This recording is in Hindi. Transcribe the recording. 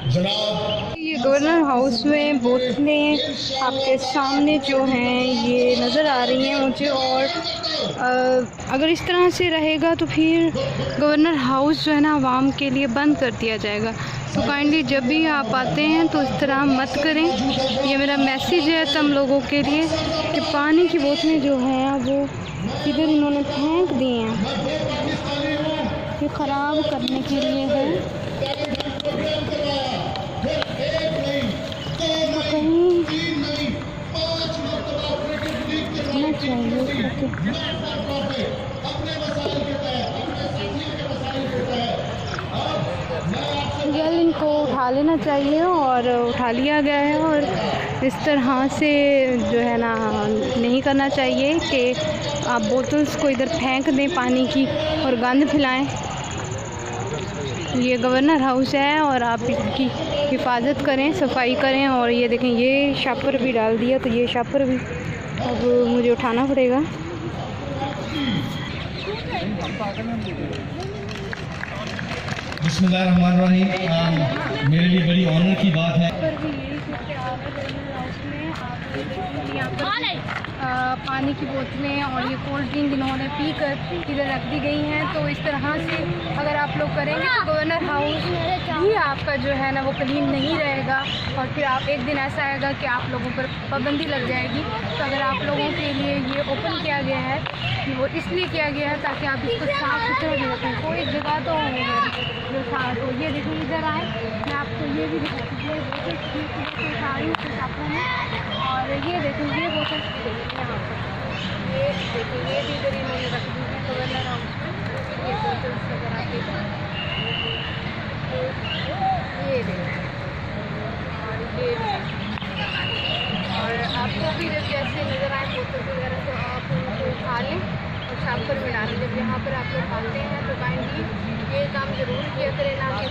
जनाब ये गवर्नर हाउस में बोतलें आपके सामने जो हैं ये नज़र आ रही हैं मुझे। और अगर इस तरह से रहेगा तो फिर गवर्नर हाउस जो है ना आवाम के लिए बंद कर दिया जाएगा। तो काइंडली जब भी आप आते हैं तो इस तरह मत करें। ये मेरा मैसेज है तम लोगों के लिए कि पानी की बोतलें जो हैं वो इधर इन्होंने फेंक दी हैं, ये ख़राब करने के लिए है। तो कहीं होना चाहिए जल इनको उठा लेना चाहिए और उठा लिया गया है। और इस तरह से जो है ना नहीं करना चाहिए कि आप बोतल्स को इधर फेंक दें पानी की और गंद फैलाएं। ये गवर्नर हाउस है और आप इसकी हिफाजत करें, सफाई करें। और ये देखें ये शापर भी डाल दिया, तो ये शापर भी अब मुझे उठाना पड़ेगा। बिस्मिल्लाहिर्रहमानिर्रहीम। मेरे लिए बड़ी ऑनर की बात है। पानी की बोतलें और ये कोल्ड ड्रिंक इन्होंने पी कर इधर रख दी गई हैं। तो इस तरह से अगर आप लोग करेंगे तो गवर्नर हाउस भी आपका जो है ना वो क्लीन नहीं रहेगा। और फिर आप एक दिन ऐसा आएगा कि आप लोगों पर पाबंदी लग जाएगी। तो अगर आप लोगों के लिए ये ओपन किया गया है, वो इसलिए किया गया है ताकि आप इसको साफ़ सुथरा भी रखें। कोई जगह तो जो था तो ये देखिए इधर आए, मैं आपको ये भी दिखाती हूँ सारी साफ़ों में। और ये देखिए ये बोतल यहाँ पर ये देखिए ये भी इधर इन्होंने रख दी है गवर्नर हाउस में। ये बोतल्स वगैरह के ये देखिए और ये और आपको भी जब जैसे नज़र आए बोतल वगैरह तो आप उनको उठा लें और शापर में डालें। जब यहाँ पर आप लोग आते हैं तो काइंडली ये काम ज़रूर किया करें, ना कि